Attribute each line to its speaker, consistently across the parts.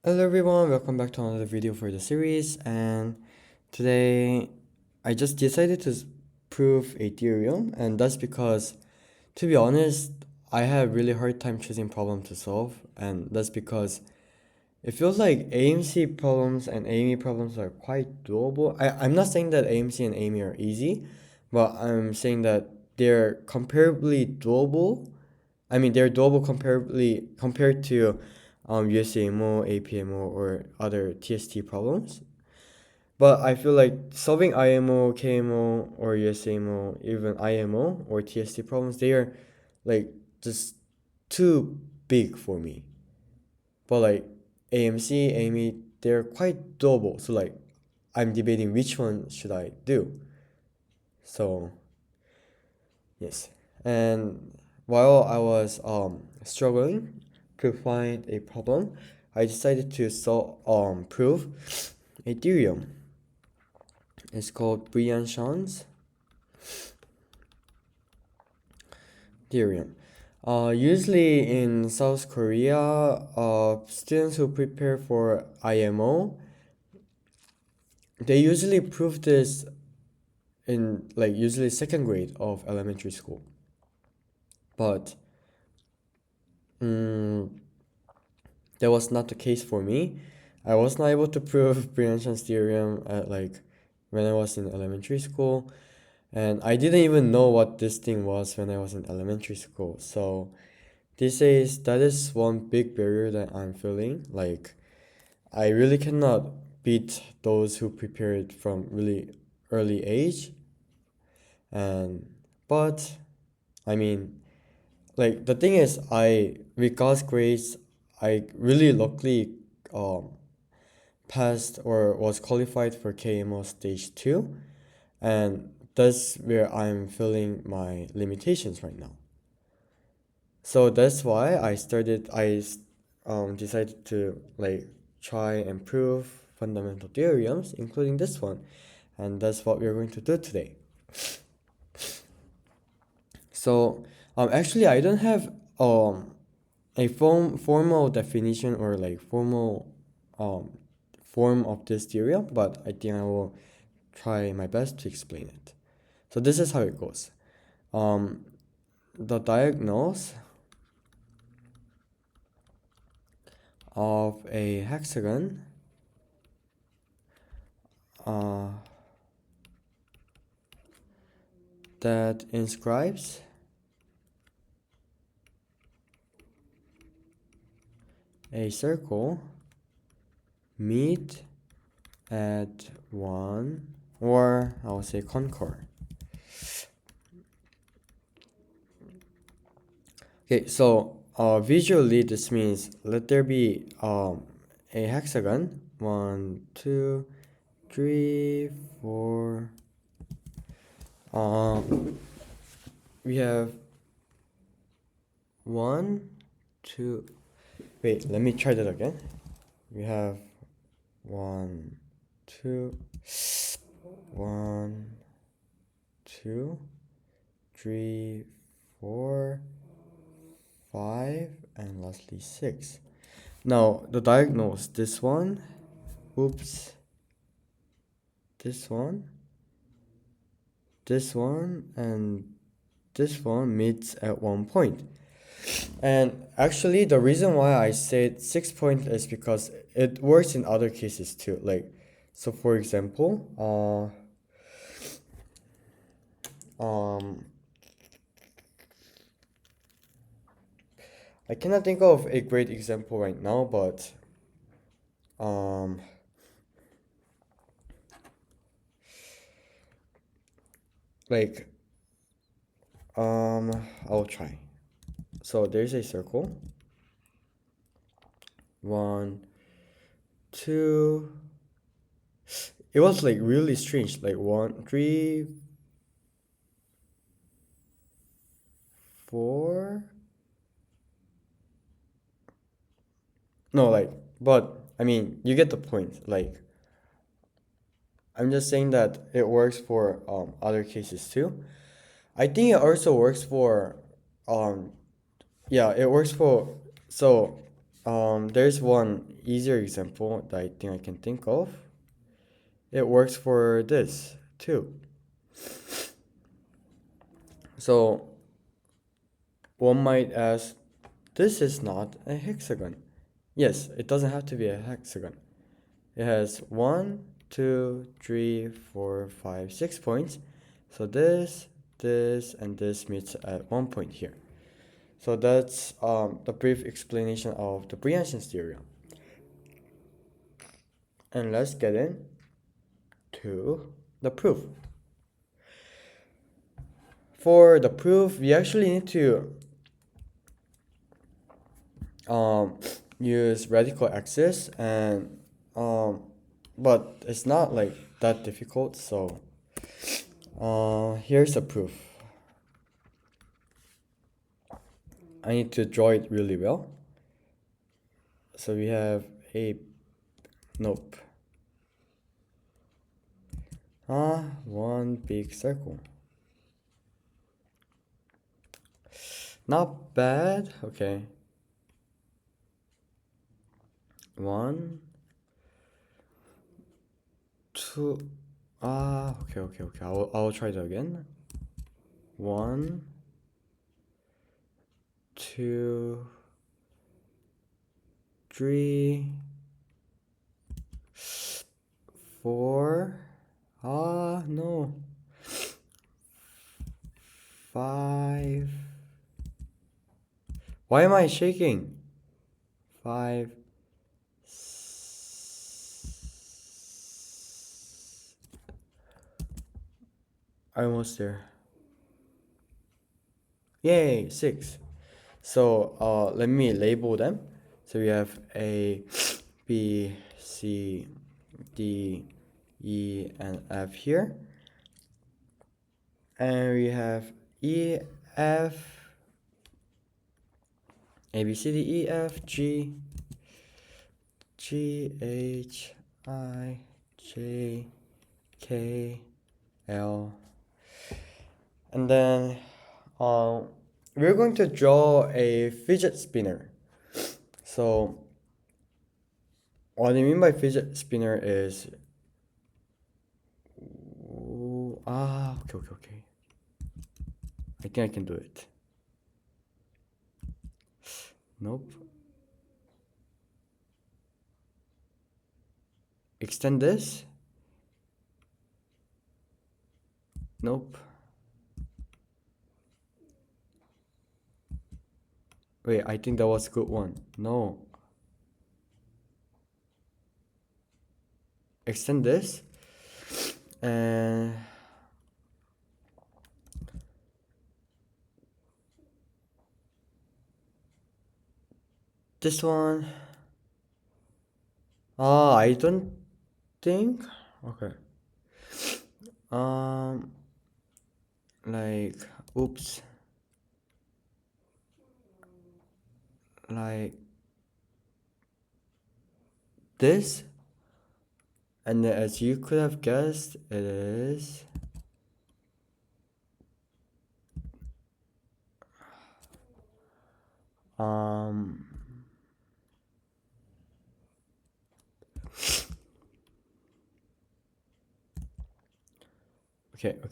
Speaker 1: Hello everyone, welcome back to another video for the series, and today I just decided to prove a theorem, and that's because, to be honest, I have really hard time choosing problem to solve, and that's because it feels like AMC problems and AME problems are quite doable. I'm not saying that AMC and AME are easy, but I'm saying that they're comparably doable. I mean, they're doable comparably compared to USAMO, APMO, or other TST problems. But I feel like solving IMO, KMO, or USAMO, even IMO or TST problems, they are like just too big for me. But like AMC, AME, they're quite doable. So like I'm debating which one should I do. So yes. And while I was struggling to find a problem, I decided to prove a theorem. It's called Brianchon's theorem. Usually in South Korea, students who prepare for IMO, they usually prove this in like usually second grade of elementary school. But that was not the case for me. I was not able to prove Brianchon's theorem at like when I was in elementary school, and I didn't even know what this thing was when I was in elementary school. So that is one big barrier that I'm feeling. Like I really cannot beat those who prepared from really early age. And but I mean, like the thing is, I with God's grace, I really luckily um passed or was qualified for KMO Stage II, and that's where I'm feeling my limitations right now. So that's why I decided to like try and prove fundamental theorems, including this one, and that's what we're going to do today. So actually I don't have a formal definition or like formal form of this theorem, but I think I will try my best to explain it. So this is how it goes. The diagonals of a hexagon that inscribes a circle meet at one, or I would say concord. Okay, so visually this means let there be a hexagon, 1, 2, 3, 4. We have 1, 2. Wait, let me try that again. We have 1, 2, 1, 2, 3, 4, 5, and lastly 6. Now the diagonals, this one, this one, and this one meets at one point. And actually the reason why I said 6 point is because it works in other cases too. Like, so for example, I cannot think of a great example right now, but like I'll try. So there's a circle. 1, 2. It was like really strange. Like 1, 3, 4. No, like, but I mean, you get the point. Like, I'm just saying that it works for other cases too. I think it also works for yeah, it works for, so there's one easier example that I think I can think of. It works for this too. So one might ask, this is not a hexagon. Yes, it doesn't have to be a hexagon. It has 1, 2, 3, 4, 5, 6 points. So this, and this meets at 1 point here. So that's the brief explanation of the Brianchon's theorem. And let's get into the proof. For the proof, we actually need to use radical axis, and but it's not like that difficult. So here's the proof. I need to draw it really well. So we have a nope. One big circle. Not bad. Okay. 1, 2. Okay. I'll try that again. 1, 2, 3, 4. No. 5. Why am I shaking? 5. Almost there. Yay, 6. So let me label them. So we have A, B, C, D, E, and F here. And we have E, F, A, B, C, D, E, F, G, H, I, J, K, L. And then we're going to draw a fidget spinner. So what I mean by fidget spinner is okay. I think I can do it. Nope. Extend this. Nope. Wait, I think that was a good one. No. Extend this. And this one. I don't think. Okay. Like, oops. Like this. And as you could have guessed, it is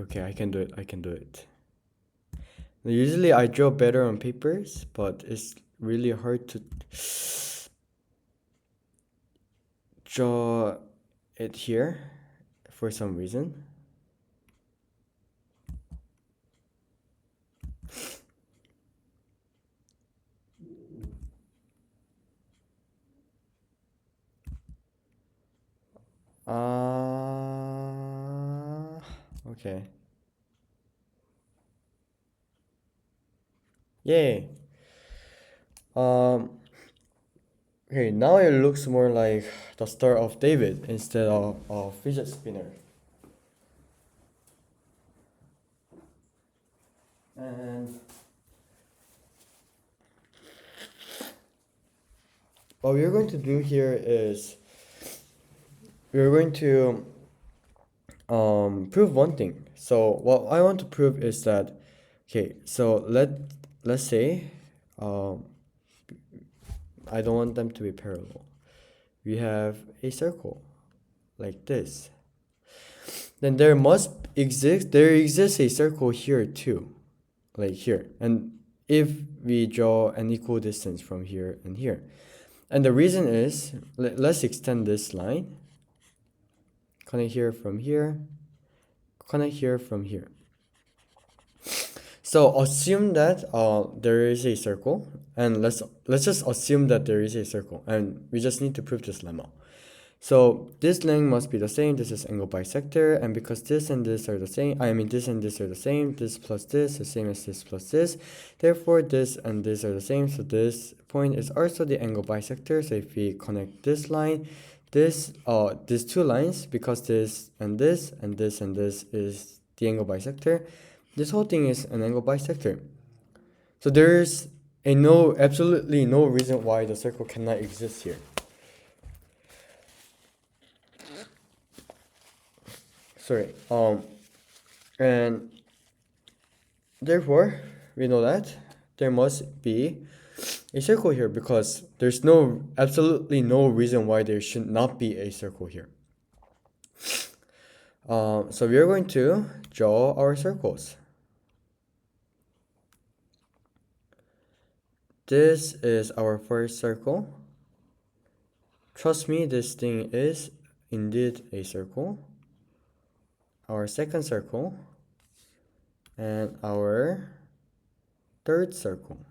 Speaker 1: okay, I can do it. Usually I draw better on papers, but it's really hard to draw it here for some reason. Okay. Yay. Okay, now it looks more like the Star of David instead of a fidget spinner. And what we're going to do here is we're going to prove one thing. So what I want to prove is that, okay, so let's say I don't want them to be parallel. We have a circle like this. Then there exists a circle here too, like here. And if we draw an equal distance from here and here, and the reason is, let's extend this line, connect here from here, connect here from here. So assume that there is a circle, and let's just assume that there is a circle, and we just need to prove this lemma. So this length must be the same. This is angle bisector, and because this and this are the same, this and this are the same, this plus this, the same as this plus this, therefore this and this are the same, so this point is also the angle bisector. So if we connect this line, these two lines, because this and this and this and this is the angle bisector, this whole thing is an angle bisector. So there's absolutely no reason why the circle cannot exist here. Sorry. And therefore we know that there must be a circle here, because there's absolutely no reason why there should not be a circle here. So we are going to draw our circles. This is our first circle. Trust me, this thing is indeed a circle. Our second circle, and our third circle.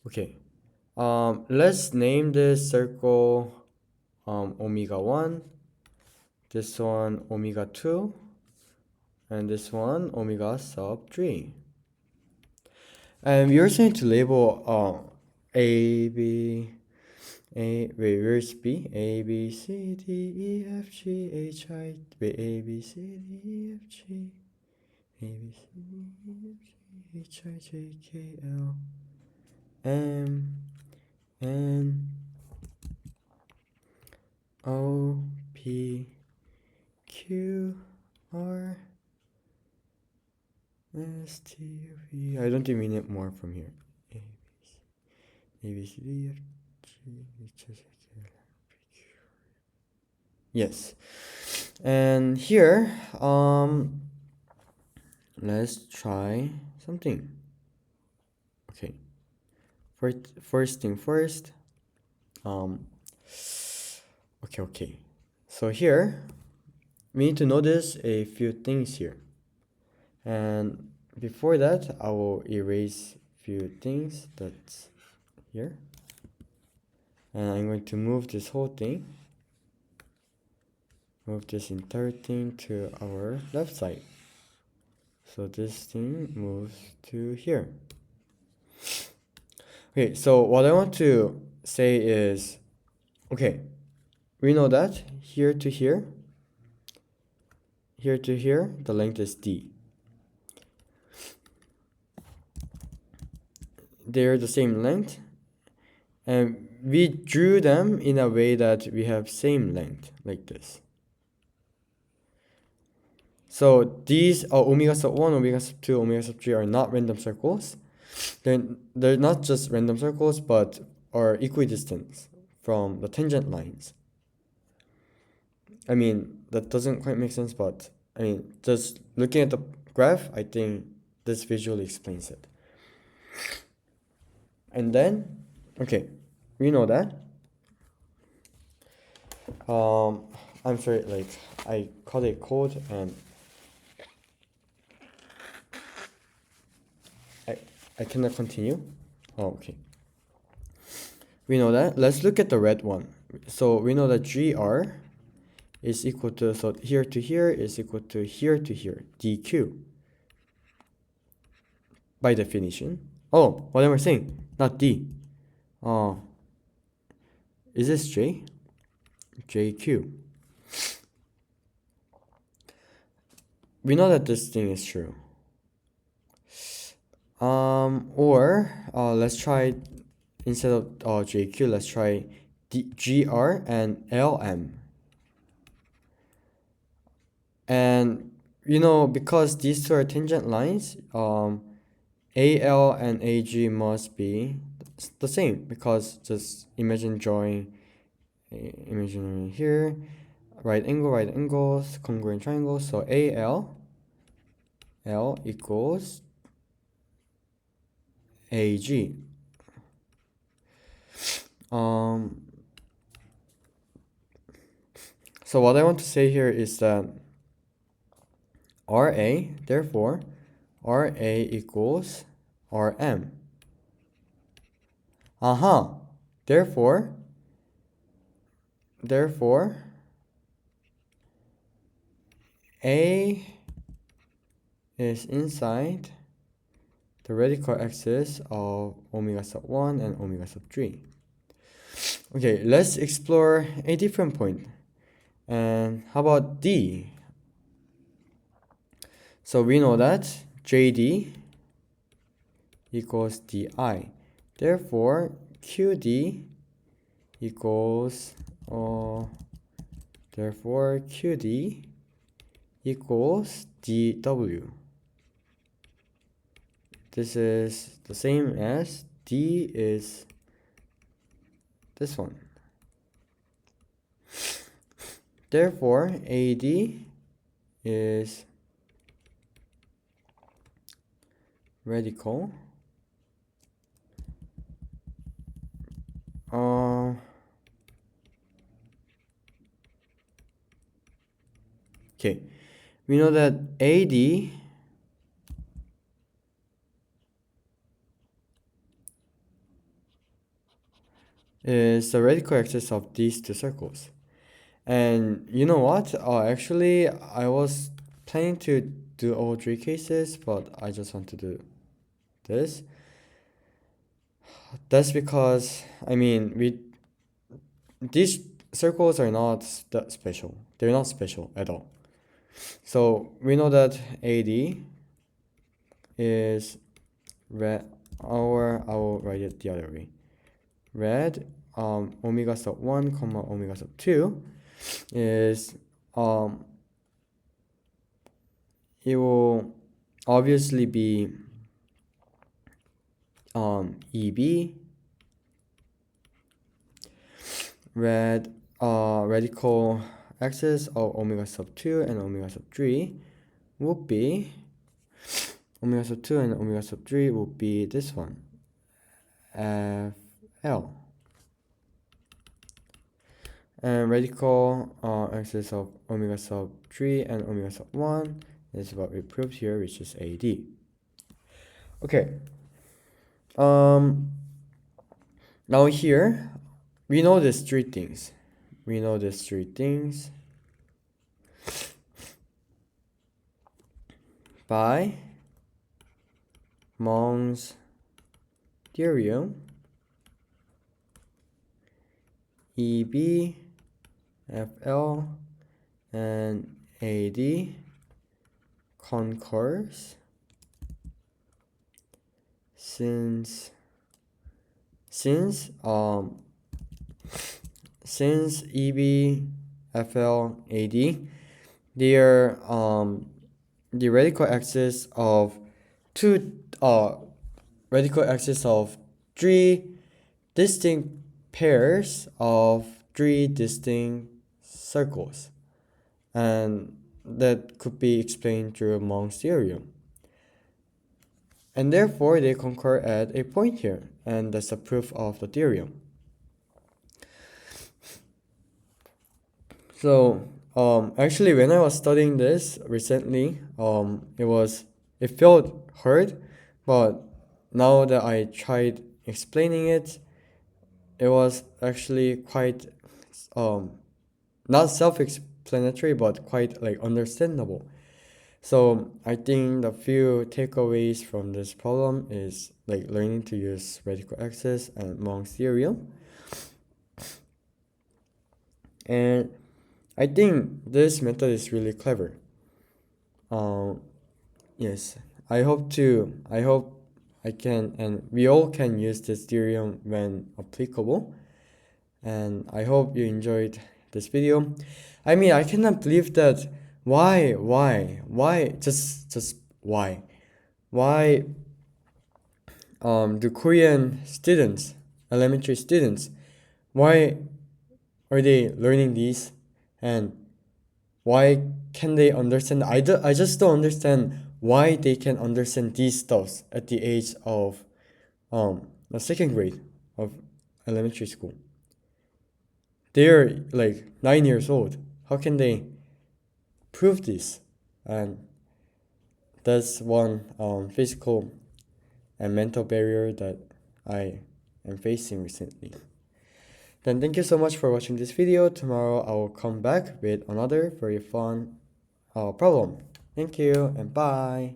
Speaker 1: Okay, let's name this circle omega 1, this one omega 2, and this one omega sub 3. And we are going to label where's B? A, B, C, D, E, F, G, H, I, A, B, C, D, E, F, G, A, B, C, D, E, F, G, H, I, J, K, L, M, N, O, P, Q, R, S, T, U, V. I don't think we need more from here. A, B, C, D, F, yes. And here, let's try something. Okay. First thing first. Okay. So here, we need to notice a few things here. And before that, I will erase a few things that's here. And I'm going to move this whole thing, move this entire thing to our left side. So this thing moves to here. Okay, so what I want to say is, okay, we know that here to here, the length is D. They're the same length, and we drew them in a way that we have same length, like this. So these are omega sub 1, omega sub 2, omega sub 3 are not random circles. Then they're not just random circles, but are equidistant from the tangent lines. That doesn't quite make sense, but just looking at the graph, I think this visually explains it. And then, okay, we know that. I'm sorry, I caught a cold and I cannot continue. Oh, okay. We know that. Let's look at the red one. So we know that GR is equal to, so here to here is equal to here, DQ. By definition. Oh, what am I saying? Not D. Is this J? JQ. We know that this thing is true. Let's try, instead of JQ, let's try GR and LM. And because these two are tangent lines, AL and AG must be the same, because just imagine drawing imaginary here, right angles, congruent triangles. So AL L equals AG. So what I want to say here is that RA, therefore, RA equals RM. Therefore, A is inside the radical axis of omega sub 1 and omega sub 3. Okay, let's explore a different point. And how about D? So we know that JD equals DI. Therefore, QD equals DW. This is the same as D is this one. Therefore, AD is radical okay, we know that AD is the radical axis of these two circles. And you know what? Actually, I was planning to do all three cases, but I just want to do this. That's because, these circles are not that special. They're not special at all. So we know that AD is red, or I will write it the other way. Red, omega sub 1 comma omega sub 2 is it will obviously be EB. Radical axis of omega sub 2 and omega sub 3 would be omega sub 2 and omega sub 3 would be this one, FL. And radical axis of omega sub 3 and omega sub 1 is what we proved here, which is AD. Okay. Now here, we know these three things. By Mong's theorem, EB, FL, and AD concurs since EB, FL, AD, they are the radical axis of three distinct pairs of three distinct circles, and that could be explained through Mong's theorem. And therefore, they concur at a point here, and that's a proof of the theorem. So, actually, when I was studying this recently, it felt hard, but now that I tried explaining it, it was actually quite not self-explanatory, but quite understandable. So I think the few takeaways from this problem is learning to use radical axis and Mong's theorem. And I think this method is really clever. Yes, I hope I can, and we all can use this theorem when applicable. And I hope you enjoyed this video. I cannot believe that why, just why do Korean students, elementary students, why are they learning these, and why can they understand? I just don't understand why they can understand these stuffs at the age of the second grade of elementary school. They're like 9 years old. How can they prove this? And that's one physical and mental barrier that I am facing recently. Then thank you so much for watching this video. Tomorrow I will come back with another very fun problem. Thank you and bye.